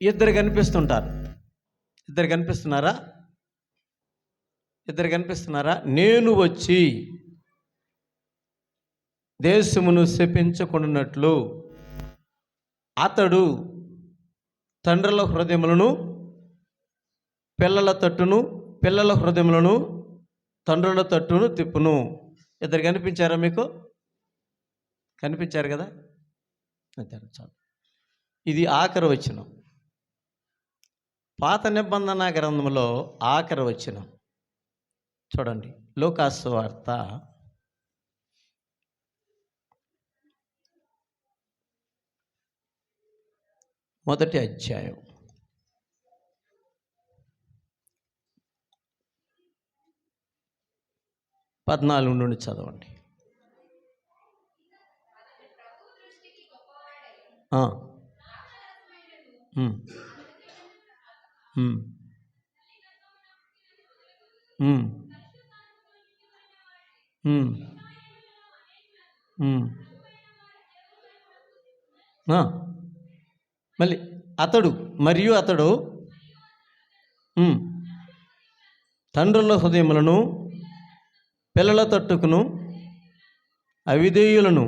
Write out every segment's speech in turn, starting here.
ఇద్దరు కనిపిస్తుంటారు. ఇద్దరు కనిపిస్తున్నారా? ఇద్దరు కనిపిస్తున్నారా? నేను వచ్చి దేశమును శపించకుండానట్లు అతడు తండ్రుల హృదయములను పిల్లల తట్టును, పిల్లల హృదయములను తండ్రుల తట్టును తిప్పును. ఇద్దరు కనిపించారా మీకు? కనిపించారు కదా? చాలు. ఇది ఆఖరి వచనం. పాత నిబంధన గ్రంథంలో ఆఖరి వచనం చూడండి. లూకాసు వార్త 1వ అధ్యాయం 14 నుండి చదవండి. మళ్ళీ అతడు తండ్రుల హృదయములను పిల్లల తట్టుకును అవిధేయులను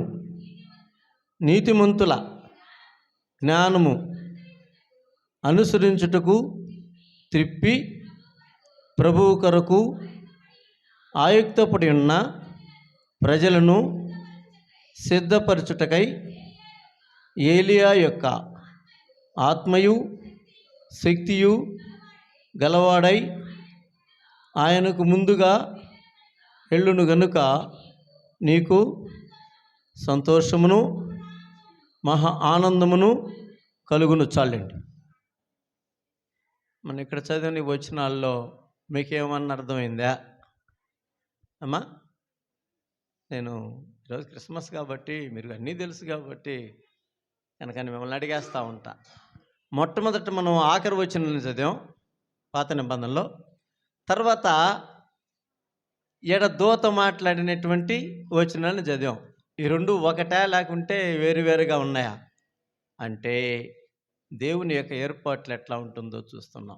నీతిమంతుల జ్ఞానము అనుసరించుటకు త్రిప్పి ప్రభువు కొరకు ఆయుక్తపడి ఉన్న ప్రజలను సిద్ధపరచుటకై ఏలియా యొక్క ఆత్మయు శక్తియు గలవాడై ఆయనకు ముందుగా ఎల్లును గనుక నీకు సంతోషమును మహా ఆనందమును కలుగును. చాలండి. మనం ఇక్కడ చదివిన వచనాల్లో మీకేమన్నా అర్థమైందా అమ్మా? నేను ఈరోజు క్రిస్మస్ కాబట్టి మీరు అన్నీ తెలుసు కాబట్టి కనుక మిమ్మల్ని అడిగేస్తూ ఉంటా. మొట్టమొదట మనం ఆఖరి వచనాలను చదివాం పాత నిబంధనలో. తర్వాత దూత మాట్లాడినటువంటి వచనాలను చదివాం. ఈ రెండు ఒకటే లేకుంటే వేరువేరుగా ఉన్నాయా అంటే దేవుని యొక్క ఏర్పాట్లు ఎట్లా ఉంటుందో చూస్తున్నాం.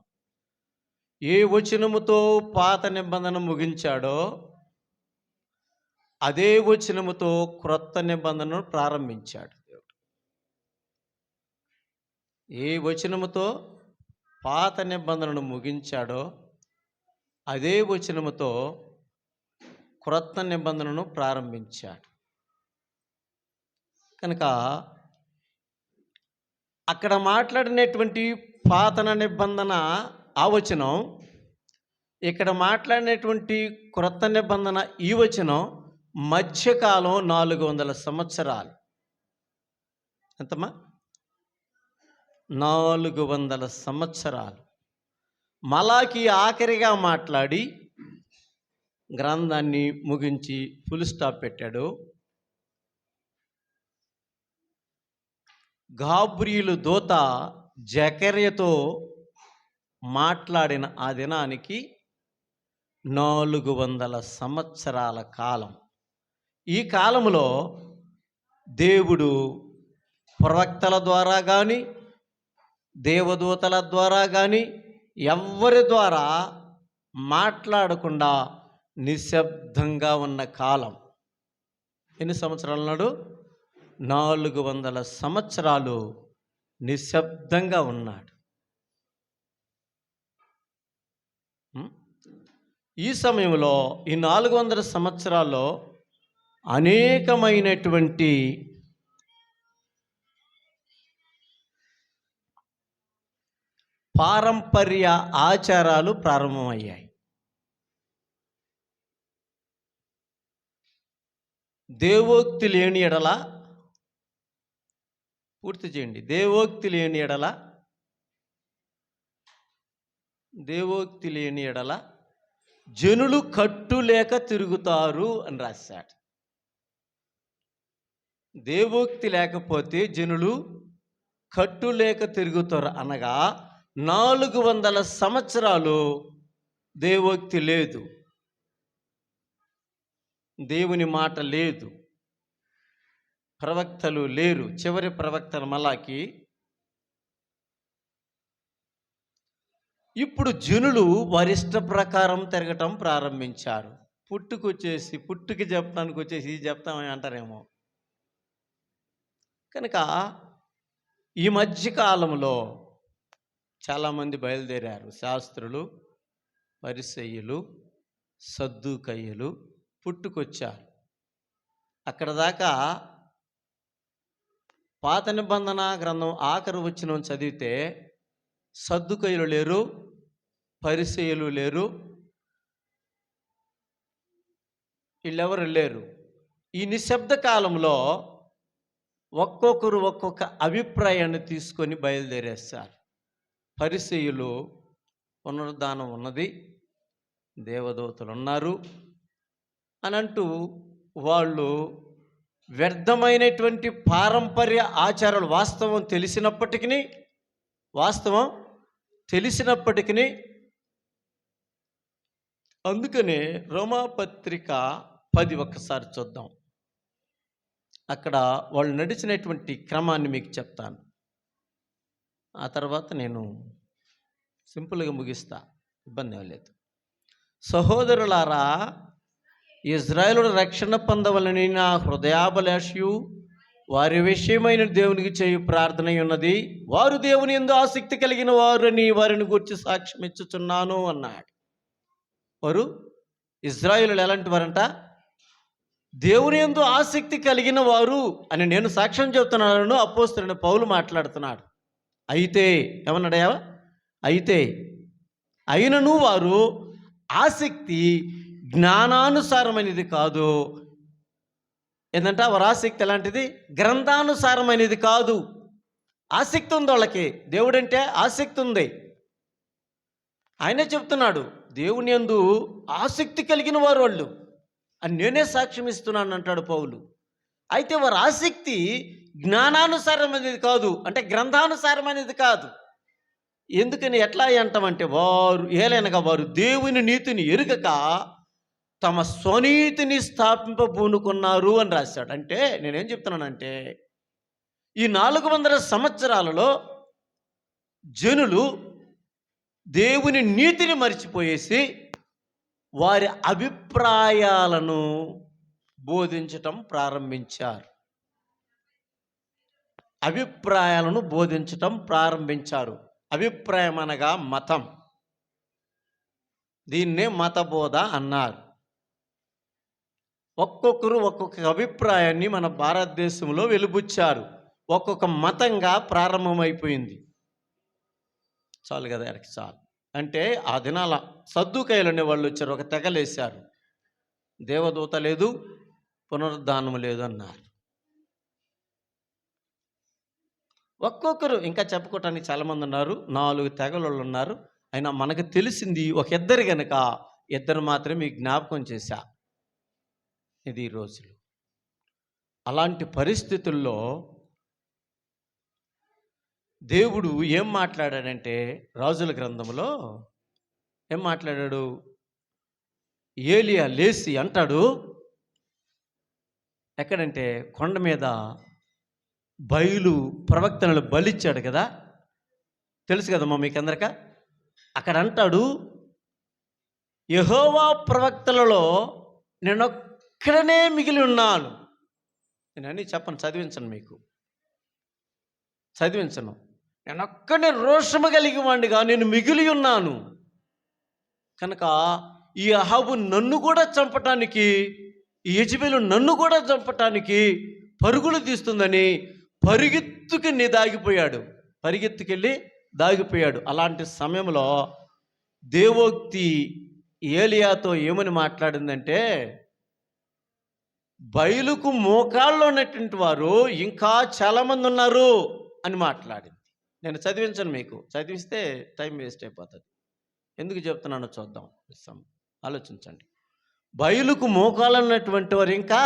ఏ వచనముతో పాత నిబంధన ముగించాడో అదే వచనముతో క్రొత్త నిబంధనను ప్రారంభించాడు దేవుడు. ఏ వచనముతో పాత నిబంధనను ముగించాడో అదే వచనముతో క్రొత్త నిబంధనను ప్రారంభించాడు. కనుక అక్కడ మాట్లాడినటువంటి పాత నిబంధన ఆ వచనం, ఇక్కడ మాట్లాడినటువంటి క్రొత్త నిబంధన ఈ వచనం మధ్యకాలం 400 సంవత్సరాలు. ఎంతమ్మా? 400 సంవత్సరాలు. మలాకి ఆఖరిగా మాట్లాడి గ్రంథాన్ని ముగించి ఫుల్ స్టాప్ పెట్టాడు. గాబ్రియేలు దూత జకర్యాతో మాట్లాడిన ఆ దినానికి 400 సంవత్సరాల కాలం. ఈ కాలంలో దేవుడు ప్రవక్తల ద్వారా కానీ దేవదూతల ద్వారా కానీ ఎవ్వరి ద్వారా మాట్లాడకుండా నిశ్శబ్దంగా ఉన్న కాలం. ఎన్ని సంవత్సరాలు అన్నాడు? 400 సంవత్సరాలు నిశ్శబ్దంగా ఉన్నాడు. ఈ సమయంలో ఈ 400 సంవత్సరాల్లో అనేకమైనటువంటి పారంపర్య ఆచారాలు ప్రారంభమయ్యాయి. దేవోక్తి లేని ఎడల, పూర్తి చేయండి, దేవోక్తి లేని ఎడల జనులు కట్టులేక తిరుగుతారు అని రాశాడు. దేవోక్తి లేకపోతే జనులు కట్టులేక తిరుగుతారు అనగా 400 సంవత్సరాలు దేవోక్తి లేదు, దేవుని మాట లేదు, ప్రవక్తలు లేరు. చివరి ప్రవక్తలు మలాకి ఇప్పుడు జనులు వారి ఇష్ట ప్రకారం తిరగటం ప్రారంభించారు. పుట్టుకి చెప్పడానికి వచ్చేసి ఇది చెప్తామని అంటారేమో. కనుక ఈ మధ్య కాలంలో చాలామంది బయలుదేరారు. శాస్త్రులు, పరిసయ్యులు, సద్దూకయ్యులు పుట్టుకొచ్చారు. అక్కడ దాకా పాత నిబంధన గ్రంథం ఆఖరి వచనం చదివితే సద్దూకయ్యులు లేరు, పరిసయ్యులు లేరు, వీళ్ళెవరు లేరు. ఈ నిశ్శబ్ద కాలంలో ఒక్కొక్కరు ఒక్కొక్క అభిప్రాయాన్ని తీసుకొని బయలుదేరేస్తారు. పరిసయ్యులు పునరుద్ధానం ఉన్నది, దేవదూతలు ఉన్నారు అని అంటూ వాళ్ళు వ్యర్థమైనటువంటి పారంపర్య ఆచారాలు వాస్తవం తెలిసినప్పటికీ అందుకనే రోమాపత్రిక 10 ఒక్కసారి చూద్దాం. అక్కడ వాళ్ళు నడిచినటువంటి క్రమాన్ని మీకు చెప్తాను. ఆ తర్వాత నేను సింపుల్గా ముగిస్తా, ఇబ్బంది ఏం లేదు. సహోదరులారా, ఇజ్రాయేలు రక్షణ పొందవలని నా హృదయాభిలాషయు వారి విషయమైన దేవునికి చేయు ప్రార్థన ఉన్నది. వారు దేవుని యందు ఆసక్తి కలిగిన వారని వారిని గురించి సాక్ష్యం ఇచ్చుచున్నాను అన్నాడు. వారు ఇజ్రాయేలు ఎలాంటి వారంట? దేవుని యందు ఆసక్తి కలిగిన వారు అని నేను సాక్ష్యం చెబుతున్నాను. అపోస్తలుడైన పౌలు మాట్లాడుతున్నాడు. అయితే ఏమన్నాడయా? అయితే అయినను వారు ఆసక్తి జ్ఞానానుసారమైనది కాదు. ఏంటంటే వారి ఆసక్తి ఎలాంటిది? గ్రంథానుసారమైనది కాదు. ఆసక్తి ఉంది వాళ్ళకి, దేవుడంటే ఆసక్తి ఉంది. ఆయనే చెప్తున్నాడు, దేవుని యందు ఆసక్తి కలిగిన వారు వాళ్ళు అని నేనే సాక్ష్యం ఇస్తున్నాను అంటాడు పౌలు. అయితే వారి ఆసక్తి జ్ఞానానుసారమైనది కాదు, అంటే గ్రంథానుసారమైనది కాదు. ఎందుకని ఎట్లా అంటామంటే, వారు దేవుని నీతిని ఎరుగక తమ స్వనీతిని స్థాపింపబూనుకున్నారు అని రాశాడు. అంటే నేనేం చెప్తున్నానంటే, ఈ 400 సంవత్సరాలలో జనులు దేవుని నీతిని మర్చిపోయేసి వారి అభిప్రాయాలను బోధించటం ప్రారంభించారు. అభిప్రాయం అనగా మతం. దీన్నే మతబోధ అన్నారు. ఒక్కొక్కరు ఒక్కొక్క అభిప్రాయాన్ని మన భారతదేశంలో వెలుబుచ్చారు. ఒక్కొక్క మతంగా ప్రారంభమైపోయింది. చాలు కదా, ఎక్కడికి చాలు. అంటే ఆ దినాల సద్దూకయ్యులు అనే వాళ్ళు వచ్చారు, ఒక తెగలేశారు. దేవదూత లేదు, పునరుద్ధానం లేదు అన్నారు. ఒక్కొక్కరు ఇంకా చెప్పుకోవటానికి చాలామంది ఉన్నారు, 4 తెగలు ఉన్నారు. అయినా మనకు తెలిసింది ఒక ఇద్దరు గనక ఇద్దరు మాత్రమే మీకు జ్ఞాపకం చేశా. ఇది ఈ రోజులు. అలాంటి పరిస్థితుల్లో దేవుడు ఏం మాట్లాడాడంటే, రాజుల గ్రంథంలో ఏం మాట్లాడాడు? ఏలియా లేచి అంటాడు, ఎక్కడంటే కొండ మీద బయలు ప్రవక్తలను బలిచ్చాడు కదా, తెలుసు కదమ్మా మీకందరిక. అక్కడ అంటాడు, యెహోవా ప్రవక్తలలో నేనొక్కడనే మిగిలి ఉన్నాను. నేను అన్నీ చెప్పను, చదివించను. నేనొక్కడే రోషము కలిగి వాడిగా నేను మిగిలి ఉన్నాను. కనుక ఈ అహాబు నన్ను కూడా చంపటానికి, ఈ యెజెబెలు నన్ను కూడా చంపటానికి పరుగులు తీస్తుందని పరిగెత్తుకెళ్ళి దాగిపోయాడు. అలాంటి సమయంలో దేవోక్తి ఏలియాతో ఏమని మాట్లాడిందంటే, బయలుకు మోకాళ్ళు ఉన్నటువంటి వారు ఇంకా చాలామంది ఉన్నారు అని మాట్లాడింది. నేను చదివించను, మీకు చదివిస్తే టైం వేస్ట్ అయిపోతుంది. ఎందుకు చెప్తున్నానో చూద్దాం, ఆలోచించండి. బయలుకు మోకాళ్ళు ఉన్నటువంటి వారు ఇంకా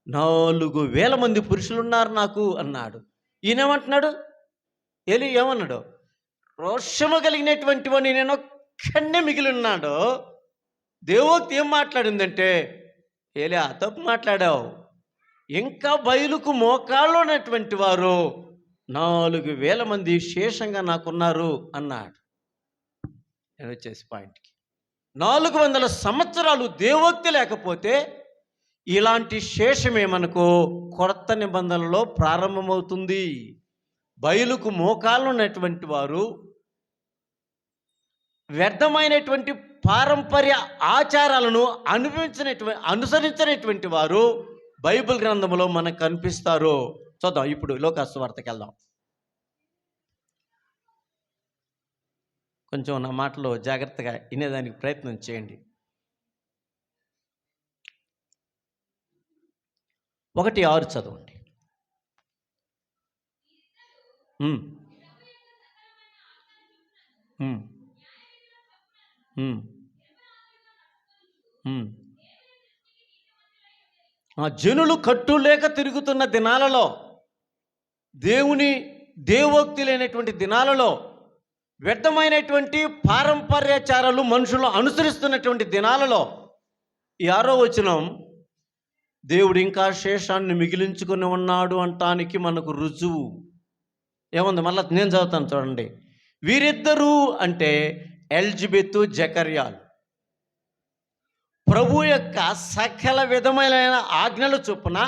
4,000 మంది పురుషులు ఉన్నారు నాకు అన్నాడు. ఈయనేమంటున్నాడు? ఏమన్నాడు? రోషము కలిగినటువంటి వాడిని నేను ఒక్కడే మిగిలి ఉన్నాడు. దేవోక్తి ఏం మాట్లాడిందంటే, ఏలియా తప్పు మాట్లాడావు, ఇంకా బయలుకు మోకాళ్ళు ఉన్నటువంటి వారు 4,000 మంది శేషంగా నాకున్నారు అన్నాడు. నేను వచ్చేసి పాయింట్కి. 400 సంవత్సరాలు దేవోక్తి లేకపోతే ఇలాంటి శేషమే మనకు కొత్త నిబంధనలో ప్రారంభమవుతుంది. బయలుకు మోకాళ్ళు ఉన్నటువంటి వారు వ్యర్థమైనటువంటి పారంపర్య ఆచారాలను అనుసరించినటువంటి వారు బైబిల్ గ్రంథంలో మనకు కనిపిస్తారు. చూద్దాం, ఇప్పుడు లోకాసు వార్తకి వెళ్దాం. కొంచెం నా మాటలో జాగ్రత్తగా వినేదానికి ప్రయత్నం చేయండి. 1:6 చదవండి. జనులు కట్టు లేక తిరుగుతున్న దినాలలో, దేవుని దేవోక్తి లేనటువంటి దినాలలో, వ్యర్థమైనటువంటి పారంపర్యాచారాలు మనుషులు అనుసరిస్తున్నటువంటి దినాలలో ఈ 6వ వచనం దేవుడు ఇంకా శేషాన్ని మిగిలించుకొని ఉన్నాడు అంటానికి మనకు రుజువు ఏముంది? మళ్ళీ నేను చదువుతాను చూడండి. వీరిద్దరూ అంటే ఎలిజబెత్, జకర్యాలు ప్రభు యొక్క సకల విధమైన ఆజ్ఞల చొప్పున,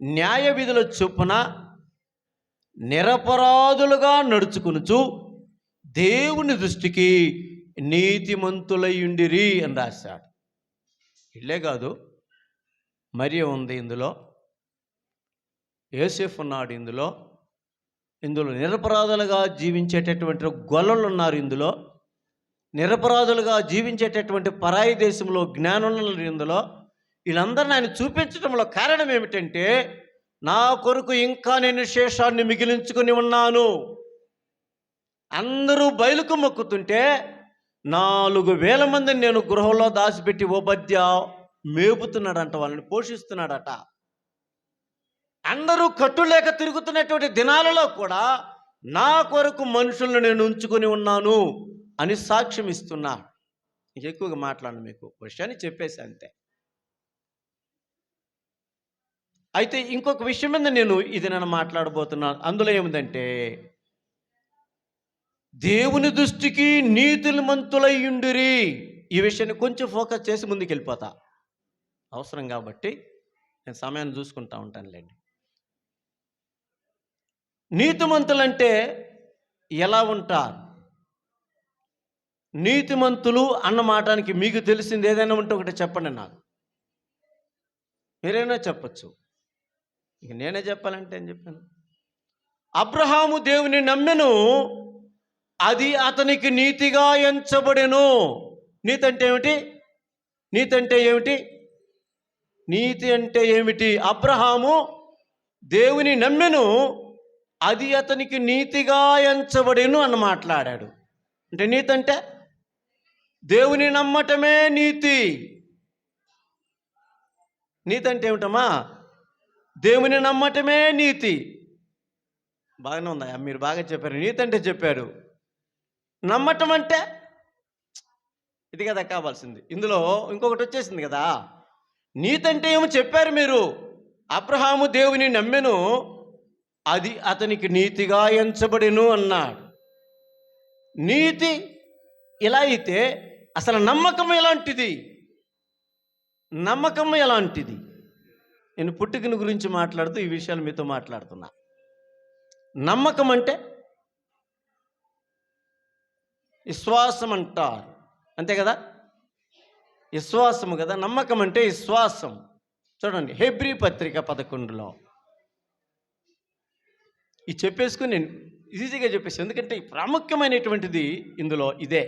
న్యాయ విధుల చొప్పున నిరపరాధులుగా నడుచుకునుచు దేవుని దృష్టికి నీతిమంతులయ్యుండిరి అని రాశాడు. ఇల్లే కాదు, మరియ ఉంది ఇందులో, యోసేఫ్ ఉన్నాడు ఇందులో నిరపరాధులుగా జీవించేటటువంటి గొల్లలు ఉన్నారు ఇందులో, నిరపరాధులుగా జీవించేటటువంటి పరాయి దేశంలో జ్ఞానులు ఇందులో. వీళ్ళందరిని ఆయన చూపించడంలో కారణం ఏమిటంటే, నా కొరకు ఇంకా నేను శేషాన్ని మిగిలించుకొని ఉన్నాను. అందరూ బయలుకు మొక్కుతుంటే 4,000 మందిని నేను గృహంలో దాచిపెట్టి ఓబద్య మేపుతున్నాడంట, వాళ్ళని పోషిస్తున్నాడట. అందరూ కట్టులేక తిరుగుతున్నటువంటి దినాలలో కూడా నా కొరకు మనుషులను నేను ఉంచుకొని ఉన్నాను అని సాక్ష్యం ఇస్తున్నా. ఎక్కువగా మాట్లాడను, మీకు విషయాన్ని చెప్పేసి అంతే. అయితే ఇంకొక విషయం మీద నేను మాట్లాడబోతున్నాను. అందులో ఏమిటంటే, దేవుని దృష్టికి నీతిమంతులయ్యుండిరి. ఈ విషయాన్ని కొంచెం ఫోకస్ చేసి ముందుకు వెళ్ళిపోతా, అవసరం కాబట్టి నేను సమయాన్ని చూసుకుంటా ఉంటానులేండి. నీతిమంతులంటే ఎలా ఉంటారు? నీతిమంతులు అన్న మాటానికి మీకు తెలిసింది ఏదైనా ఉంటే ఒకటి చెప్పండి నాకు. మీరైనా చెప్పచ్చు, ఇక నేనే చెప్పాలంటే ఏం చెప్పాను? అబ్రహాము దేవుని నమ్మెను, అది అతనికి నీతిగా ఎంచబడెను. నీతి అంటే ఏమిటి? నీతి అంటే ఏమిటి? అబ్రహాము దేవుని నమ్మెను, అది అతనికి నీతిగా ఎంచబడెను అని మాట్లాడాడు. అంటే నీతి అంటే దేవుని నమ్మటమే నీతి. నీతి అంటే ఏమిటమ్మా? దేవుని నమ్మటమే నీతి. బాగానే ఉందా? మీరు బాగా చెప్పారు. నీతి అంటే చెప్పారు, నమ్మటం అంటే ఇది కదా కావాల్సింది. ఇందులో ఇంకొకటి వచ్చేసింది కదా. నీతి అంటే ఏమో చెప్పారు మీరు. అబ్రహాము దేవుని నమ్మెను, అది అతనికి నీతిగా ఎంచబడెను అన్నాడు. నీతి ఇలా అయితే అసలు నమ్మకం ఎలాంటిది? నేను పుట్టుకని గురించి మాట్లాడుతూ ఈ విషయాలు మీతో మాట్లాడుతున్నా. నమ్మకం అంటే విశ్వాసం అంటారు, అంతే కదా? విశ్వాసము కదా. నమ్మకం అంటే విశ్వాసం. చూడండి, హెబ్రీ పత్రిక 11లో ఇది చెప్పేసుకుని నేను ఈజీగా చెప్పేసి, ఎందుకంటే ప్రాముఖ్యమైనటువంటిది ఇందులో ఇదే.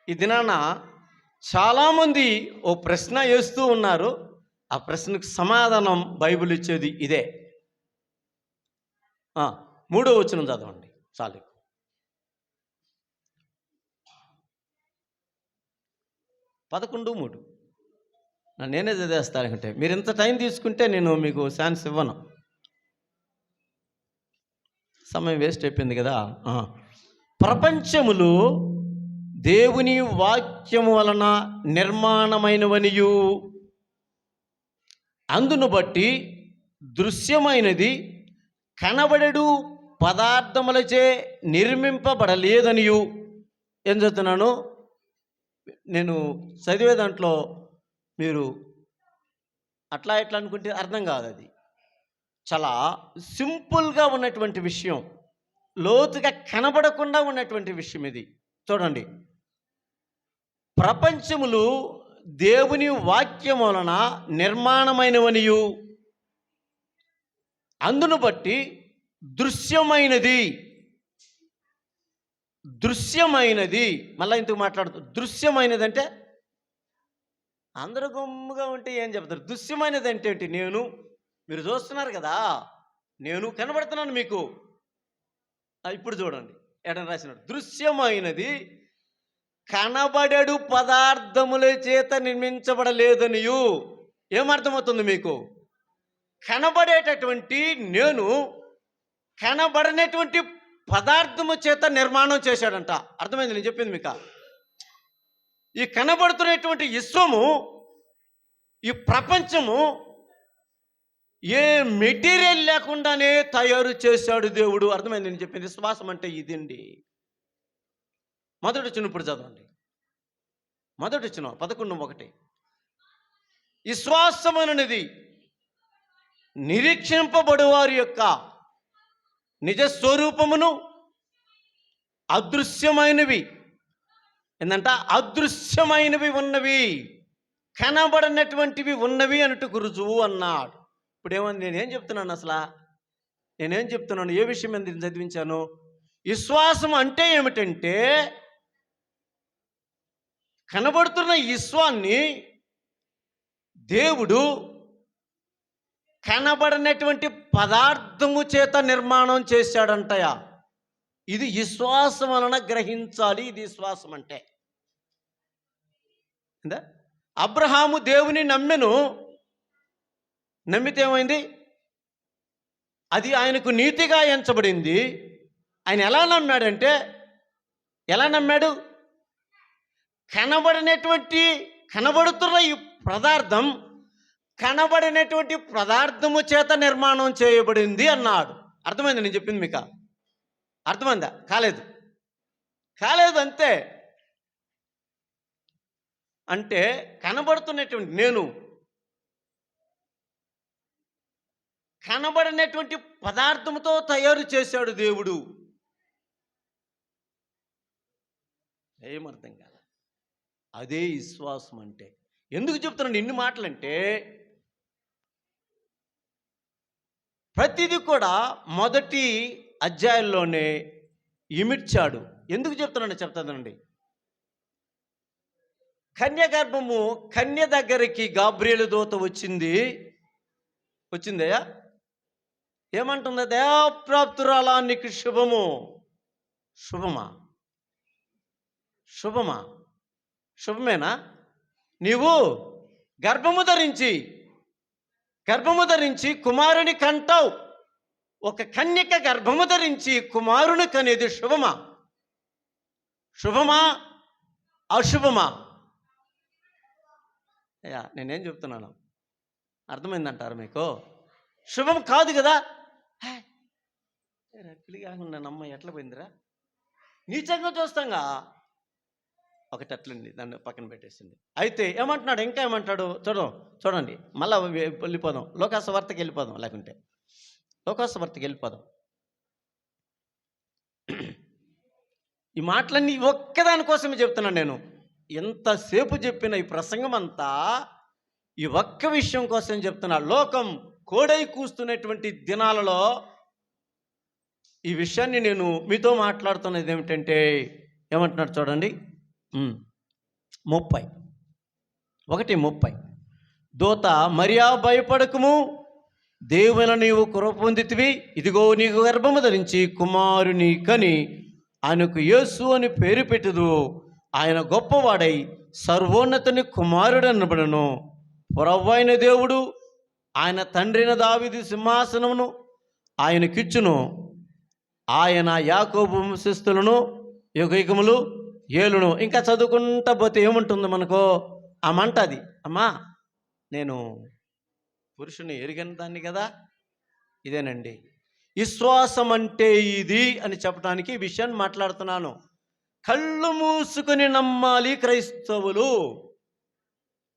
ఈ దినాన చాలామంది ఓ ప్రశ్న వేస్తూ ఉన్నారు. ఆ ప్రశ్నకు సమాధానం బైబిల్ ఇచ్చేది ఇదే. 3వ వచనం చదవండి చాలు. 11:3 నేనే చదివేస్తానంటే మీరు ఇంత టైం తీసుకుంటే నేను మీకు ఛాన్స్ ఇవ్వను. సమయం వేస్ట్ అయిపోయింది కదా. ప్రపంచములు దేవుని వాక్యము వలన నిర్మాణమైనవనియు, అందును బట్టి దృశ్యమైనది కనబడెడు పదార్థములచే నిర్మింపబడలేదనియు ఏం చదువుతున్నాను, నేను చదివే దాంట్లో మీరు అట్లా ఎట్లా అనుకుంటే అర్థం కాదు. అది చాలా సింపుల్గా ఉన్నటువంటి విషయం, లోతుగా కనబడకుండా ఉన్నటువంటి విషయం ఇది. చూడండి, ప్రపంచములు దేవుని వాక్యం వలన నిర్మాణమైనవనియు అందును బట్టి దృశ్యమైనది మళ్ళీ ఇంతకు మాట్లాడుతూ దృశ్యమైనది అంటే అందరూ గమ్ముగా ఉంటే ఏం చెప్తారు? దృశ్యమైనది అంటే ఏంటి? మీరు చూస్తున్నారు కదా, నేను కనబడుతున్నాను మీకు. ఇప్పుడు చూడండి, ఎడన రాసినాడు, దృశ్యమైనది కనబడేడు పదార్థముల చేత నిర్మించబడలేదనియు. ఏమర్థమవుతుంది మీకు? కనబడేటటువంటి నేను కనబడనటువంటి పదార్థము చేత నిర్మాణం చేశాడంట. అర్థమైంది నేను చెప్పింది మీకు? ఈ కనబడుతున్నటువంటి విశ్వము, ఈ ప్రపంచము ఏ మెటీరియల్ లేకుండానే తయారు చేశాడు దేవుడు. అర్థమైంది నేను చెప్పింది? విశ్వాసం అంటే ఇదండి. మొదటి వచ్చిన ఇప్పుడు చదవండి, మొదటి వచ్చిన 11:1. విశ్వాసమనేది నిరీక్షింపబడు వారి యొక్క నిజస్వరూపమును, అదృశ్యమైనవి ఏంటంట, అదృశ్యమైనవి ఉన్నవి, కనబడినటువంటివి ఉన్నవి అన్నట్టు రుజువు అన్నాడు. ఇప్పుడు ఏమని నేనేం చెప్తున్నాను? అసలు నేనేం చెప్తున్నాను? ఏ విషయం మీద చదివించాను? విశ్వాసం అంటే ఏమిటంటే, కనబడుతున్న విశ్వాన్ని దేవుడు కనబడినటువంటి పదార్థము చేత నిర్మాణం చేశాడంటయా. ఇది విశ్వాసం వలన గ్రహించాలి. ఇది విశ్వాసం అంటే. అబ్రహాము దేవుని నమ్మెను, నమ్మితే ఏమైంది? అది ఆయనకు నీతిగా ఎంచబడింది. ఆయన ఎలా నమ్మాడంటే, ఎలా నమ్మాడు? కనబడుతున్న ఈ పదార్థం కనబడినటువంటి పదార్థము చేత నిర్మాణం చేయబడింది అన్నాడు. అర్థమైంది నేను చెప్పింది మీకు? అర్థమైందా? కాలేదు అంతే. అంటే కనబడుతున్నటువంటి నేను కనబడినటువంటి పదార్థంతో తయారు చేశాడు దేవుడు. ఏమర్థం కాదు? అదే విశ్వాసం అంటే. ఎందుకు చెప్తున్నాను ఇన్ని మాటలంటే, ప్రతిదీ కూడా మొదటి అధ్యాయంలోనే ఇమిడ్చాడు. ఎందుకు చెప్తానండి? కన్యగర్భము, కన్య దగ్గరికి గాబ్రియేలు దూత వచ్చిందయ్యా. ఏమంటుంది? దయాప్రాప్తురాలా, నీకు శుభమేనా? నీవు గర్భము ధరించి కుమారుని కంటావు. ఒక కన్యక గర్భము ధరించి కుమారుని కనేది శుభమా అశుభమా? అయ్యా నేనేం చెప్తున్నాను అర్థమైందంటారు మీకు? శుభం కాదు కదా. పిల్లి కాకుండా నమ్మ ఎట్లా పోయిందిరా, నీచంగా చూస్తాంగా. ఒకటి అట్లండి, దాన్ని పక్కన పెట్టేసింది. అయితే ఏమంటున్నాడు? ఇంకా ఏమంటాడు? చూడండి మళ్ళా వెళ్ళిపోదాం, లోకాసువార్తకి వెళ్ళిపోదాం. లేకుంటే లోకాసువార్తకి వెళ్ళిపోదాం. ఈ మాటలన్నీ ఒక్కదానికోసమే చెప్తున్నాను నేను. ఎంతసేపు చెప్పిన ఈ ప్రసంగం అంతా ఈ ఒక్క విషయం కోసం చెప్తున్నా. లోకం కోడై కూస్తున్నటువంటి దినాలలో ఈ విషయాన్ని నేను మీతో మాట్లాడుతున్నది ఏమిటంటే, ఏమంటున్నాడు చూడండి, 30 దూత, మరియా భయపడకుము, దేవుని నీవు కృప పొందితివి, ఇదిగో నీకు గర్భము ధరించి కుమారుని కని ఆయనకు యేసు అని పేరు పెట్టుదు. ఆయన గొప్పవాడై సర్వోన్నతుని కుమారుడు అనబడను. ప్రభువైన దేవుడు ఆయన తండ్రిన దావీదు సింహాసనమును ఆయనకిచ్చును. ఆయన యాకోబు వంశస్థులను యుగయుగములు ఏలును. ఇంకా చదువుకుంటా పోతే ఏముంటుంది మనకు? ఆ మంట అది. అమ్మా నేను పురుషుని ఎరిగిన దాన్ని కదా. ఇదేనండి విశ్వాసం అంటే, ఇది అని చెప్పడానికి ఈ విషయాన్ని మాట్లాడుతున్నాను. కళ్ళు మూసుకొని నమ్మాలి క్రైస్తవులు.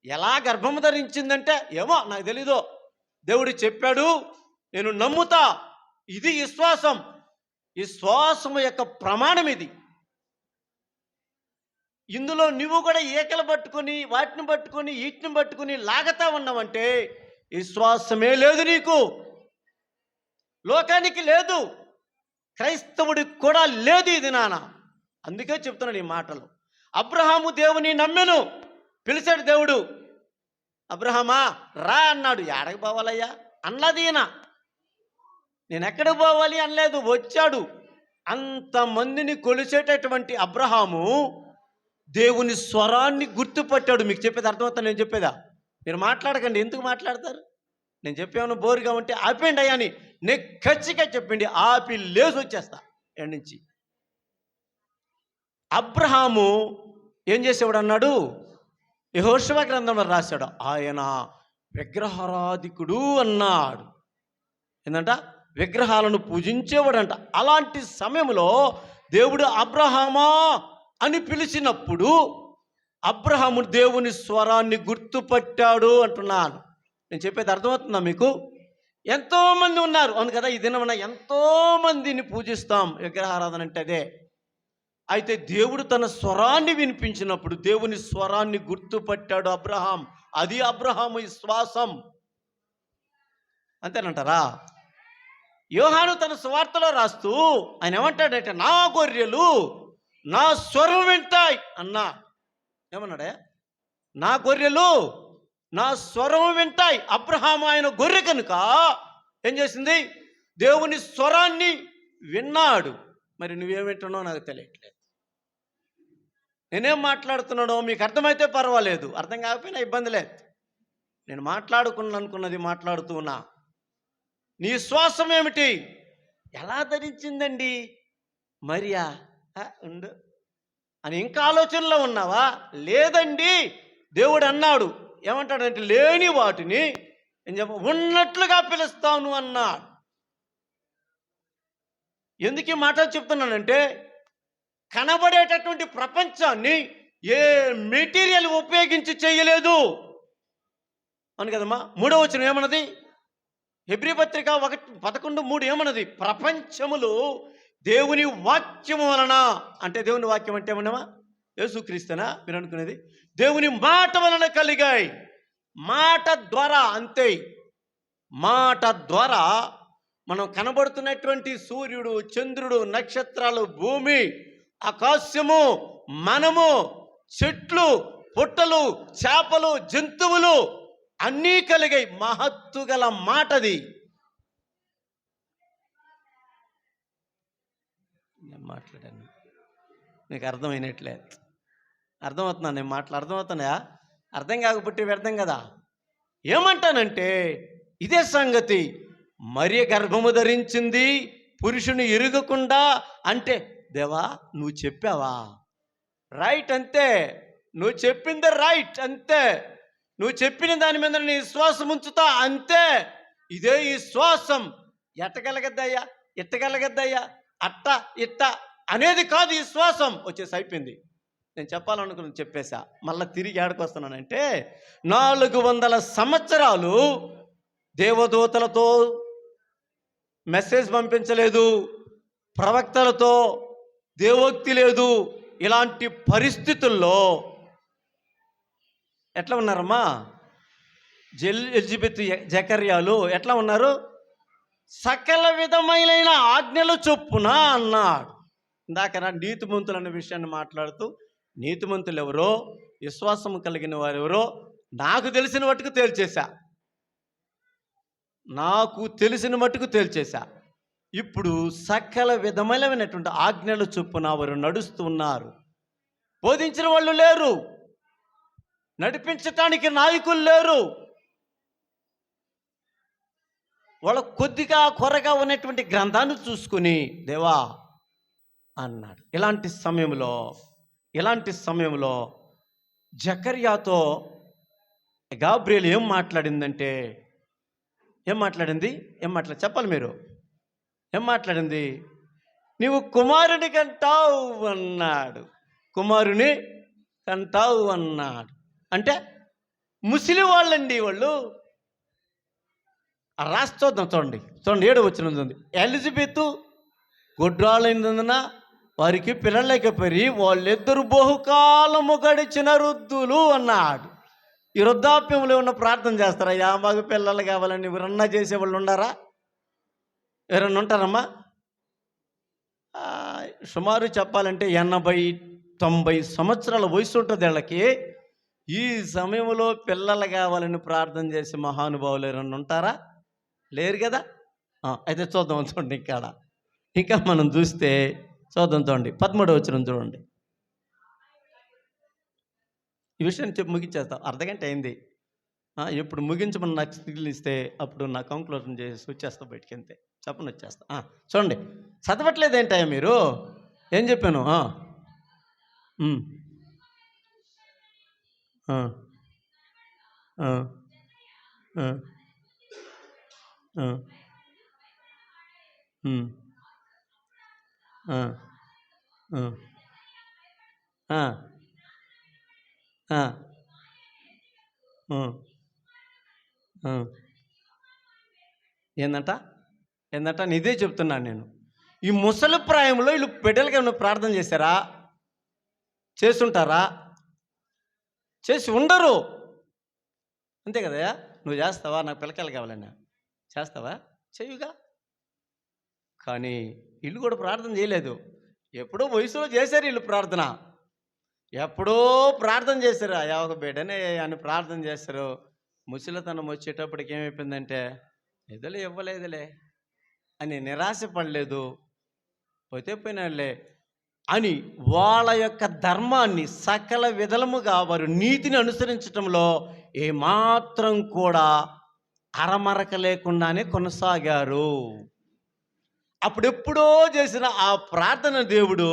ఎలా గర్భము ధరించిందంటే ఏమో నాకు తెలీదు, దేవుడు చెప్పాడు, నేను నమ్ముతా. ఇది విశ్వాసం. విశ్వాసము యొక్క ప్రమాణం ఇది. ఇందులో నువ్వు కూడా ఈకలు పట్టుకొని వాటిని పట్టుకొని వీటిని పట్టుకొని లాగతా ఉన్నావంటే విశ్వాసమే లేదు నీకు. లోకానికి లేదు, క్రైస్తవుడికి కూడా లేదు ఇది నాన్న. అందుకే చెప్తున్నాను ఈ మాటలు. అబ్రహాము దేవుని నమ్మెను, పిలిచాడు దేవుడు. అబ్రహామా రా అన్నాడు. ఎక్కడికి పోవాలయ్యా అనలేదు ఈయన. నేను ఎక్కడికి పోవాలి అనలేదు, వచ్చాడు. అంతమందిని కొలిచేటటువంటి అబ్రహాము దేవుని స్వరాన్ని గుర్తుపట్టాడు. మీకు చెప్పేది అర్థమవుతా? నేను చెప్పేదా? మీరు మాట్లాడకండి. ఎందుకు మాట్లాడతారు? నేను చెప్పేమన్నా బోరుగా ఉంటే ఆపేయండి అయ్యా అని నేను ఖచ్చితంగా చెప్పండి, ఆపి లేచి వచ్చేస్తా ఎండ్ నుంచి. అబ్రహాము ఏం చేసేవాడు అన్నాడు, యెహోషువ గ్రంథంలో రాశాడు, ఆయన విగ్రహారాధికుడు అన్నాడు. ఏంటంట? విగ్రహాలను పూజించేవాడంట. అలాంటి సమయంలో దేవుడు అబ్రహామా అని పిలిచినప్పుడు అబ్రహాము దేవుని స్వరాన్ని గుర్తుపట్టాడు అంటున్నాను. నేను చెప్పేది అర్థమవుతుందా మీకు? ఎంతోమంది ఉన్నారు, అవును కదా, ఈ దినమున ఎంతోమందిని పూజిస్తాం. విగ్రహారాధన అంటే అదే. అయితే దేవుడు తన స్వరాన్ని వినిపించినప్పుడు దేవుని స్వరాన్ని గుర్తుపట్టాడు అబ్రహాం. అది అబ్రహాము విశ్వాసం. అంతేనంటారా? యోహాను తన సువార్తలో రాస్తూ ఆయన ఏమంటాడంటే, నా గొర్రెలు నా స్వరం వింటాయి అన్నా. ఏమన్నాడే? నా గొర్రెలు నా స్వరం వింటాయి. అబ్రహాము ఆయన గొర్రె కనుక ఏం చేసింది? దేవుని స్వరాన్ని విన్నాడు. మరి నువ్వేం వింటున్నావు నాకు తెలియట్లేదు. నేనేం మాట్లాడుతున్నానో మీకు అర్థమైతే పర్వాలేదు, అర్థం కాకపోయినా ఇబ్బంది లేదు. నేను అనుకున్నది మాట్లాడుతూ ఉన్నా. నీ శ్వాసం ఏమిటి? ఎలా ధరించిందండి మరియా ఉండు అని ఇంకా ఆలోచనలో ఉన్నావా? లేదండి, దేవుడు అన్నాడు. ఏమంటాడంటే, లేని వాటిని ఏం ఉన్నట్లుగా పిలుస్తాను అన్నాడు. ఎందుకు ఈ మాటలు చెప్తున్నానంటే, కనబడేటటువంటి ప్రపంచాన్ని ఏ మెటీరియల్ ఉపయోగించి చేయలేదు అని కదమ్మా. 3వ వచనం ఏమన్నది? హెబ్రీ పత్రిక 1:11-3 ఏమన్నది? ప్రపంచములు దేవుని వాక్యము వలన, అంటే దేవుని వాక్యం అంటే ఏమన్నామా? యేసుక్రీస్తునా మీరు అనుకునేది? దేవుని మాట వలన కలిగాయి. మాట ద్వారా, అంతే. మాట ద్వారా మనం కనబడుతున్నటువంటి సూర్యుడు, చంద్రుడు, నక్షత్రాలు, భూమి, ఆకాశము, మనము, చెట్లు, పుట్టలు, చేపలు, జంతువులు అన్నీ కలిగాయి. మహత్తు గల మాటది. నేను మాట్లాడాను, నీకు అర్థమైనట్లే. అర్థమవుతున్నా నేను అర్థమవుతున్నాయా? అర్థం కాకపోతే వ్యర్థం కదా. ఏమంటానంటే, ఇదే సంగతి. మరియ గర్భము ధరించింది పురుషుని ఎరుగకుండా. అంటే దేవా నువ్వు చెప్పావా? రైట్, అంతే. నువ్వు చెప్పింది రైట్, అంతే. నువ్వు చెప్పిన దాని మీద నీ విశ్వాసం ఉంచుతా, అంతే. ఇదే ఈ శ్వాసం. ఎట్టగలగద్దయ్యా, ఇట్టగలగద్దయ్యా, అట్ట ఇట్ట అనేది కాదు ఈ శ్వాసం. వచ్చేసి అయిపోయింది. నేను చెప్పాలనుకుని చెప్పేశా. మళ్ళీ తిరిగి ఏడకొస్తున్నానంటే, 400 సంవత్సరాలు దేవదూతలతో మెసేజ్ పంపించలేదు, ప్రవక్తలతో దేవోక్తి లేదు. ఇలాంటి పరిస్థితుల్లో ఎట్లా ఉన్నారమ్మా? ఎలిజబెత్, జకర్యాలు ఎట్లా ఉన్నారు? సకల విధమైన ఆజ్ఞలు చొప్పున అన్నాడు. ఇందాక నీతిమంతులు అనే విషయాన్ని మాట్లాడుతూ, నీతిమంతులు ఎవరో, విశ్వాసం కలిగిన వారు ఎవరో నాకు తెలిసిన మట్టుకు తేల్చేశా. ఇప్పుడు సకల విధమైనటువంటి ఆజ్ఞలు చొప్పున వారు నడుస్తూ ఉన్నారు. బోధించిన వాళ్ళు లేరు, నడిపించటానికి నాయకులు లేరు. వాళ్ళ కొద్దిగా కొరగా ఉన్నటువంటి గ్రంథాన్ని చూసుకుని దేవా అన్నాడు. ఇలాంటి సమయంలో జకర్యాతో గాబ్రియల్ ఏం మాట్లాడిందంటే, చెప్పాలి మీరు. ఏం మాట్లాడింది? నీవు కుమారుని కంటావు అన్నాడు. కుమారుని కంటావు అన్నాడు. అంటే ముసలి వాళ్ళండి వాళ్ళు. రాసి చూడండి 7వ వచనం ఉంది. ఎలిజబెత్ గొడ్రాలైనందున వారికి పిల్లలు లేకపోయి వాళ్ళిద్దరు బహుకాలము గడిచిన వృద్ధులు అన్నాడు. ఈ వృద్ధాప్యంలో ఉన్న ప్రార్థన చేస్తారా? మాకు పిల్లలు కావాలని ఎవరన్నా చేసేవాళ్ళు ఉన్నారా? ఎవరన్నా ఉంటారమ్మా? సుమారు చెప్పాలంటే 80-90 సంవత్సరాల వయసు ఉంటుంది వీళ్ళకి. ఈ సమయంలో పిల్లలు కావాలని ప్రార్థన చేసే మహానుభావులు ఎవరన్నా ఉంటారా? లేరు కదా. అయితే చూద్దాం ఇంకా మనం చూస్తే చూద్దాం 13వ వచనం చూడండి. ఈ విషయం చెప్పి ముగించేస్తాం. అర్ధగంట అయింది. ఎప్పుడు ముగించమని నాకు సిగ్నల్ ఇస్తే అప్పుడు నా కంక్లూజన్ చేసి వచ్చేస్తా బయటికి. అంతే చెప్పని వచ్చేస్తా. చూడండి, చదవట్లేదు ఏంటయ్యా మీరు? ఏం చెప్పాను? ఏందంట ఇదే చెప్తున్నాను నేను. ఈ ముసలి ప్రాయంలో వీళ్ళు బిడ్డలకి ఏమైనా ప్రార్థన చేశారా? చేసుంటారా? చేసి ఉండరు. అంతే కదయా. నువ్వు చేస్తావా? నాకు పిల్లకాయలు కావాలన్నా చేస్తావా? చెయ్యుగా. కానీ వీళ్ళు కూడా ప్రార్థన చేయలేదు. ఎప్పుడో వయసులో చేశారు వీళ్ళు ప్రార్థన. ఎప్పుడో ప్రార్థన చేశారు. ఒక బిడ్డనే అని ప్రార్థన చేస్తారు. ముసలితనం వచ్చేటప్పటికి ఏమైపోయిందంటే ఎదులే ఇవ్వలేదులే అని నిరాశ పడలేదు. పోతే పోయినాళ్ళే అని వాళ్ళ యొక్క ధర్మాన్ని సకల విధముగా వారు నీతిని అనుసరించటంలో ఏమాత్రం కూడా అరమరక లేకుండానే కొనసాగారు. అప్పుడెప్పుడో చేసిన ఆ ప్రార్థన దేవుడు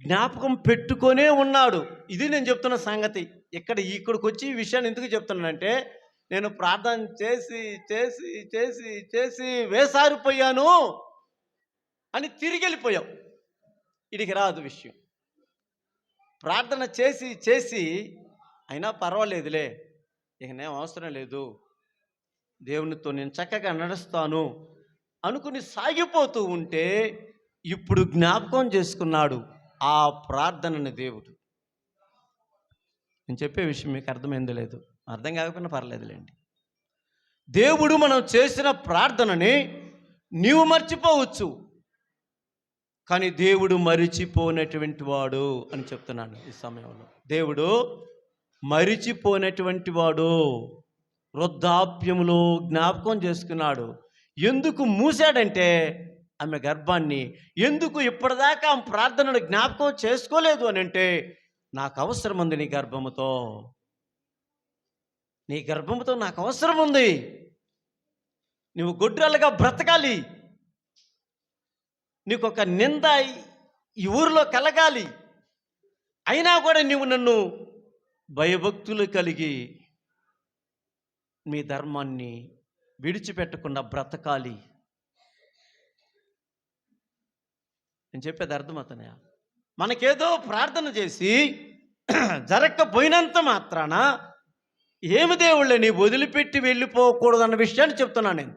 జ్ఞాపకం పెట్టుకొనే ఉన్నాడు. ఇది నేను చెప్తున్న సంగతి. ఇక్కడికి వచ్చి ఈ విషయాన్ని ఎందుకు చెప్తున్నానంటే, నేను ప్రార్థన చేసి చేసి చేసి చేసి వేసారిపోయాను అని తిరిగి వెళ్ళిపోయావు. ఇడికి రాదు విషయం. ప్రార్థన చేసి చేసి అయినా పర్వాలేదులే, ఇక నేను అవసరం లేదు, దేవునితో నేను చక్కగా నడుస్తాను అనుకుని సాగిపోతూ ఉంటే ఇప్పుడు జ్ఞాపకం చేసుకున్నాడు ఆ ప్రార్థనని దేవుడు. నేను చెప్పే విషయం మీకు అర్థమైందో లేదు, అర్థం కాకపోయినా పర్లేదులేండి. దేవుడు మనం చేసిన ప్రార్థనని నీవు మర్చిపోవచ్చు, కానీ దేవుడు మరిచిపోయినటువంటి వాడు అని చెప్తున్నాను ఈ సమయంలో. దేవుడు మరిచిపోయినటువంటి వాడు. వృద్ధాప్యములో జ్ఞాపకం చేసుకున్నాడు. ఎందుకు మూసాడంటే ఆమె గర్భాన్ని. ఎందుకు ఇప్పటిదాకా ఆమె ప్రార్థనను జ్ఞాపకం చేసుకోలేదు అని అంటే, నాకు అవసరం ఉంది నీ గర్భముతో, నీ గర్భముతో నాకు అవసరం ఉంది. నువ్వు గొడ్రాలుగా బ్రతకాలి, నీకు ఒక నింద ఈ ఊరిలో కలగాలి, అయినా కూడా నువ్వు నన్ను భయభక్తులు కలిగి మీ ధర్మాన్ని విడిచిపెట్టకుండా బ్రతకాలి. నేను చెప్పేది అర్థమవుతానే. మనకేదో ప్రార్థన చేసి జరగకపోయినంత మాత్రాన ఏమి దేవుళ్ళే నీ వదిలిపెట్టి వెళ్ళిపోకూడదన్న విషయాన్ని చెప్తున్నాను నేను.